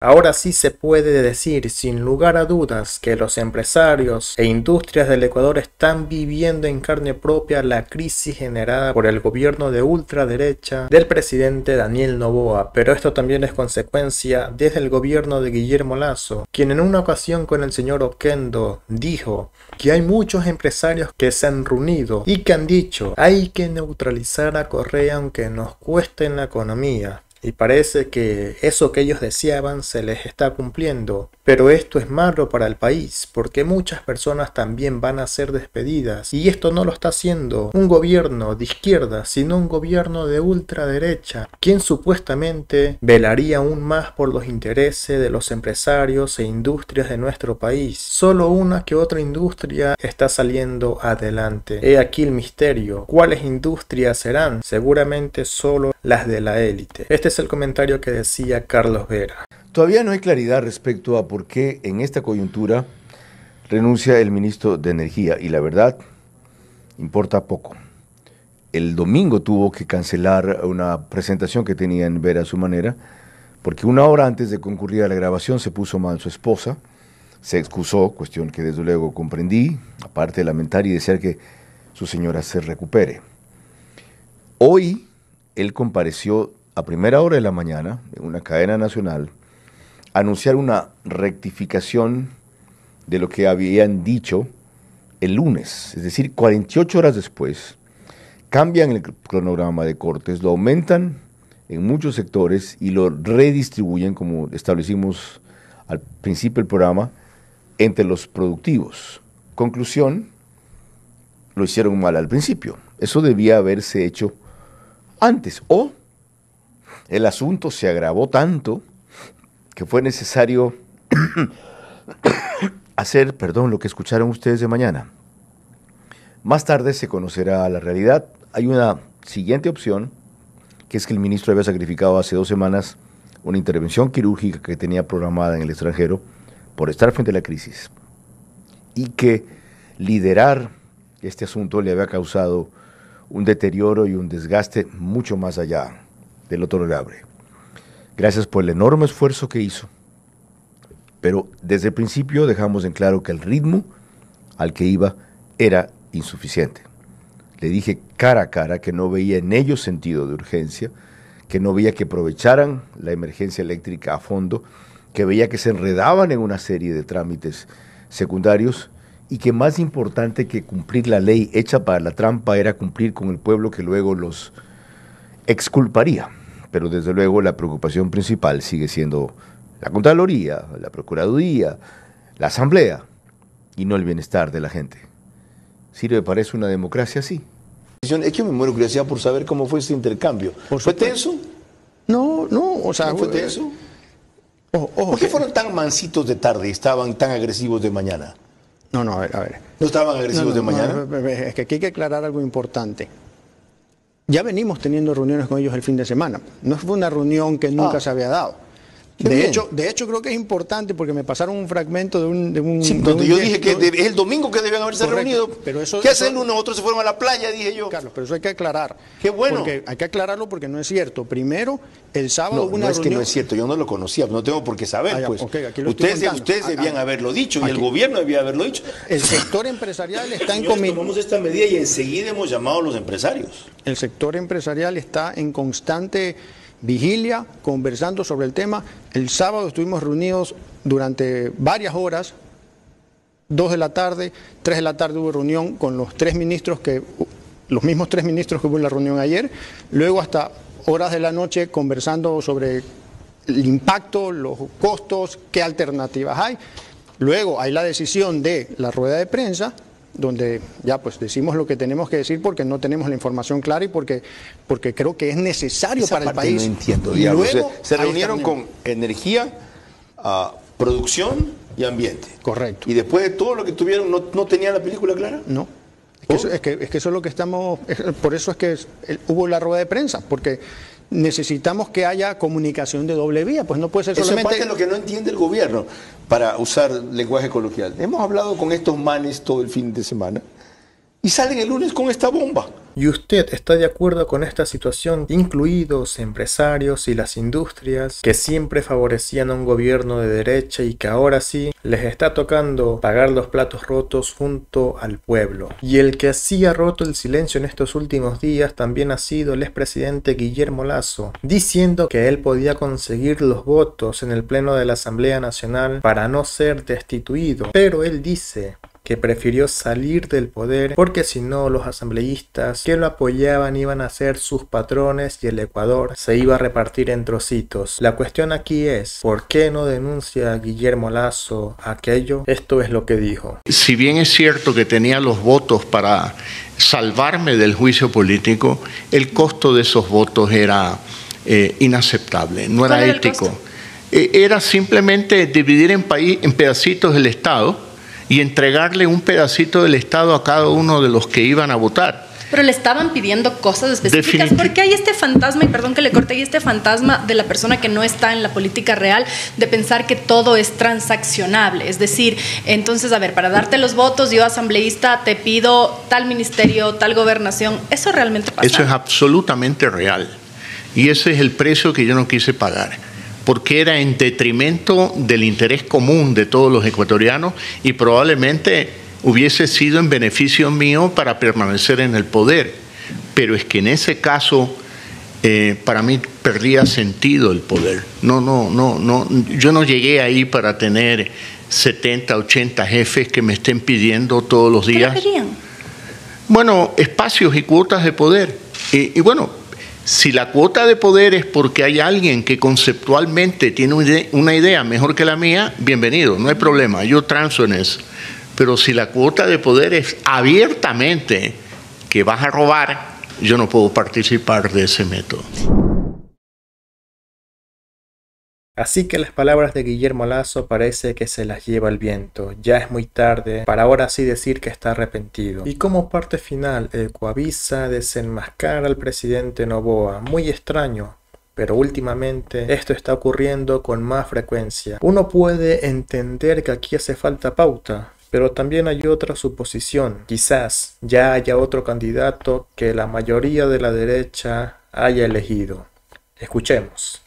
Ahora sí se puede decir sin lugar a dudas que los empresarios e industrias del Ecuador están viviendo en carne propia la crisis generada por el gobierno de ultraderecha del presidente Daniel Noboa, pero esto también es consecuencia desde el gobierno de Guillermo Lasso, quien en una ocasión con el señor Oquendo dijo que hay muchos empresarios que se han reunido y que han dicho hay que neutralizar a Correa aunque nos cueste en la economía. Y parece que eso que ellos deseaban se les está cumpliendo. Pero esto es malo para el país, porque muchas personas también van a ser despedidas. Y esto no lo está haciendo un gobierno de izquierda, sino un gobierno de ultraderecha, quien supuestamente velaría aún más por los intereses de los empresarios e industrias de nuestro país. Solo una que otra industria está saliendo adelante. He aquí el misterio. ¿Cuáles industrias serán? Seguramente solo las de la élite. Este es el comentario que decía Carlos Vera. Todavía no hay claridad respecto a por qué en esta coyuntura renuncia el ministro de Energía y la verdad importa poco. El domingo tuvo que cancelar una presentación que tenía en Vera a su manera porque una hora antes de concurrir a la grabación se puso mal su esposa, se excusó, cuestión que desde luego comprendí, aparte de lamentar y desear que su señora se recupere. Hoy él compareció a primera hora de la mañana en una cadena nacional a anunciar una rectificación de lo que habían dicho el lunes, es decir, 48 horas después, cambian el cronograma de cortes, lo aumentan en muchos sectores y lo redistribuyen, como establecimos al principio del programa, entre los productivos. Conclusión, lo hicieron mal al principio. Eso debía haberse hecho antes, o el asunto se agravó tanto que fue necesario hacer, lo que escucharon ustedes de mañana. Más tarde se conocerá la realidad. Hay una siguiente opción, que es que el ministro había sacrificado hace 2 semanas una intervención quirúrgica que tenía programada en el extranjero por estar frente a la crisis y que liderar este asunto le había causado un deterioro y un desgaste mucho más allá de lo tolerable. Gracias por el enorme esfuerzo que hizo, pero desde el principio dejamos en claro que el ritmo al que iba era insuficiente. Le dije cara a cara que no veía en ellos sentido de urgencia, que no veía que aprovecharan la emergencia eléctrica a fondo, que veía que se enredaban en una serie de trámites secundarios y que más importante que cumplir la ley hecha para la trampa era cumplir con el pueblo que luego los exculparía. Pero desde luego la preocupación principal sigue siendo la Contraloría, la Procuraduría, la Asamblea y no el bienestar de la gente. ¿Sirve para eso una democracia así? Es que me muero de curiosidad por saber cómo fue este intercambio. ¿Fue tenso? No, o sea... ¿No fue tenso? Ojo, ¿Por qué fueron tan mansitos de tarde y estaban tan agresivos de mañana? No, a ver. ¿No estaban agresivos de mañana? Es que aquí hay que aclarar algo importante. Ya venimos teniendo reuniones con ellos el fin de semana. No fue una reunión que nunca se había dado. De hecho, creo que es importante porque me pasaron un fragmento de un sí, donde yo dije que es el domingo que debían haberse reunido. Pero eso, ¿qué hacen unos? Otros se fueron a la playa, dije yo. Carlos, pero eso hay que aclarar. Qué bueno. Porque hay que aclararlo porque no es cierto. Primero, el sábado hubo una reunión. No es que no es cierto, yo no lo conocía, no tengo por qué saber. Pues. Okay, ustedes debían haberlo dicho y el gobierno debía haberlo dicho. El sector empresarial está en tomamos esta medida y enseguida hemos llamado a los empresarios. El sector empresarial está en constante vigilia, conversando sobre el tema. El sábado estuvimos reunidos durante varias horas, 2 de la tarde, 3 de la tarde hubo reunión con los mismos tres ministros que hubo en la reunión ayer, luego hasta horas de la noche conversando sobre el impacto, los costos, qué alternativas hay. Luego hay la decisión de la rueda de prensa, donde ya pues decimos lo que tenemos que decir porque no tenemos la información clara y porque creo que es necesario esa para el país. No entiendo, y luego se reunieron con energía, producción y ambiente. Correcto. Y después de todo lo que tuvieron, ¿no tenían la película clara? No. Es que eso es lo que estamos... por eso es que hubo la rueda de prensa, porque necesitamos que haya comunicación de doble vía, pues no puede ser solamente... Eso es parte de lo que no entiende el gobierno, para usar lenguaje coloquial. Hemos hablado con estos manes todo el fin de semana y salen el lunes con esta bomba. ¿Y usted está de acuerdo con esta situación, incluidos empresarios y las industrias que siempre favorecían a un gobierno de derecha y que ahora sí les está tocando pagar los platos rotos junto al pueblo? Y el que sí ha roto el silencio en estos últimos días también ha sido el expresidente Guillermo Lasso, diciendo que él podía conseguir los votos en el pleno de la Asamblea Nacional para no ser destituido, pero él dice que prefirió salir del poder porque si no los asambleístas que lo apoyaban iban a ser sus patrones y el Ecuador se iba a repartir en trocitos. La cuestión aquí es, ¿por qué no denuncia a Guillermo Lasso aquello? Esto es lo que dijo. Si bien es cierto que tenía los votos para salvarme del juicio político, el costo de esos votos era inaceptable, no era ético. Era simplemente dividir en pedacitos el Estado y entregarle un pedacito del Estado a cada uno de los que iban a votar. Pero le estaban pidiendo cosas específicas, porque hay este fantasma, y perdón que le corte, hay este fantasma de la persona que no está en la política real, de pensar que todo es transaccionable. Es decir, entonces, a ver, para darte los votos, yo asambleísta te pido tal ministerio, tal gobernación. ¿Eso realmente pasa? Eso es absolutamente real. Y ese es el precio que yo no quise pagar, porque era en detrimento del interés común de todos los ecuatorianos y probablemente hubiese sido en beneficio mío para permanecer en el poder. Pero es que en ese caso, para mí perdía sentido el poder. Yo no llegué ahí para tener 70, 80 jefes que me estén pidiendo todos los días. ¿Qué le pedían? Bueno, espacios y cuotas de poder. Y bueno, si la cuota de poder es porque hay alguien que conceptualmente tiene una idea mejor que la mía, bienvenido, no hay problema, yo transo en eso. Pero si la cuota de poder es abiertamente que vas a robar, yo no puedo participar de ese método. Así que las palabras de Guillermo Lasso parece que se las lleva el viento. Ya es muy tarde para ahora sí decir que está arrepentido. Y como parte final, Ecoavisa desenmascara al presidente Noboa. Muy extraño, pero últimamente esto está ocurriendo con más frecuencia. Uno puede entender que aquí hace falta pauta, pero también hay otra suposición. Quizás ya haya otro candidato que la mayoría de la derecha haya elegido. Escuchemos.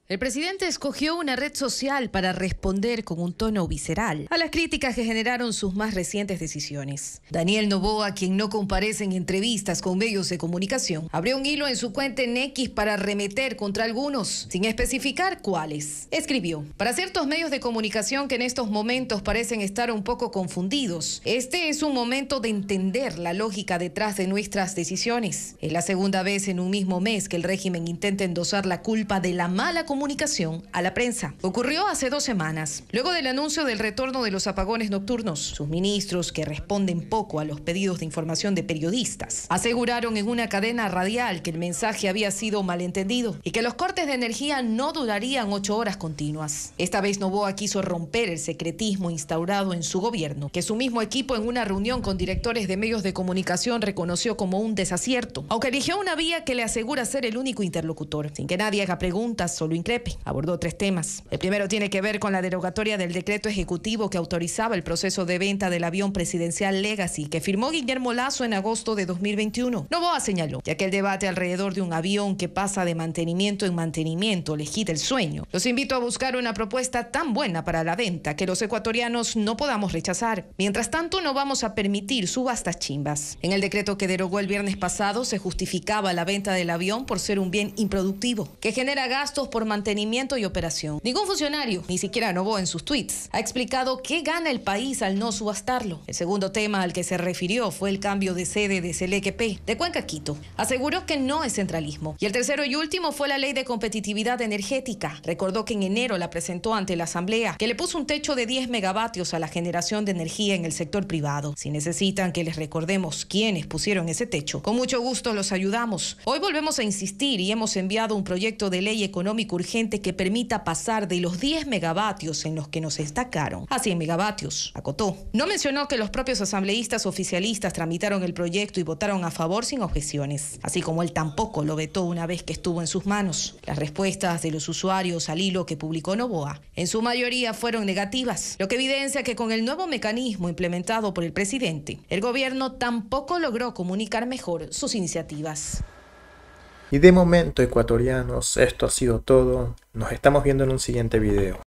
El presidente escogió una red social para responder con un tono visceral a las críticas que generaron sus más recientes decisiones. Daniel Noboa, quien no comparece en entrevistas con medios de comunicación, abrió un hilo en su cuenta en X para arremeter contra algunos, sin especificar cuáles. Escribió: para ciertos medios de comunicación que en estos momentos parecen estar un poco confundidos, este es un momento de entender la lógica detrás de nuestras decisiones. Es la segunda vez en un mismo mes que el régimen intenta endosar la culpa de la mala comunicación a la prensa. Ocurrió hace 2 semanas, luego del anuncio del retorno de los apagones nocturnos. Sus ministros, que responden poco a los pedidos de información de periodistas, aseguraron en una cadena radial que el mensaje había sido malentendido y que los cortes de energía no durarían 8 horas continuas. Esta vez Noboa quiso romper el secretismo instaurado en su gobierno, que su mismo equipo en una reunión con directores de medios de comunicación reconoció como un desacierto, aunque eligió una vía que le asegura ser el único interlocutor, sin que nadie haga preguntas, solo increpe. Abordó 3 temas. El primero tiene que ver con la derogatoria del decreto ejecutivo que autorizaba el proceso de venta del avión presidencial Legacy que firmó Guillermo Lasso en agosto de 2021. Noboa señaló, ya que el debate alrededor de un avión que pasa de mantenimiento en mantenimiento le quita el sueño. Los invito a buscar una propuesta tan buena para la venta que los ecuatorianos no podamos rechazar. Mientras tanto, no vamos a permitir subastas chimbas. En el decreto que derogó el viernes pasado se justificaba la venta del avión por ser un bien improductivo, que genera gastos por mantenimiento y operación. Ningún funcionario, ni siquiera Noboa en sus tweets, ha explicado qué gana el país al no subastarlo. El segundo tema al que se refirió fue el cambio de sede de Selequepé, de Cuenca a Quito. Aseguró que no es centralismo. Y el tercero y último fue la ley de competitividad energética. Recordó que en enero la presentó ante la Asamblea, que le puso un techo de 10 megavatios a la generación de energía en el sector privado. Si necesitan que les recordemos quiénes pusieron ese techo, con mucho gusto los ayudamos. Hoy volvemos a insistir y hemos enviado un proyecto de ley económico urgente urgente que permita pasar de los 10 megavatios en los que nos destacaron a 100 megavatios, acotó. No mencionó que los propios asambleístas oficialistas tramitaron el proyecto y votaron a favor sin objeciones, así como él tampoco lo vetó una vez que estuvo en sus manos. Las respuestas de los usuarios al hilo que publicó Noboa, en su mayoría fueron negativas, lo que evidencia que con el nuevo mecanismo implementado por el presidente, el gobierno tampoco logró comunicar mejor sus iniciativas. Y de momento, ecuatorianos, esto ha sido todo. Nos estamos viendo en un siguiente video.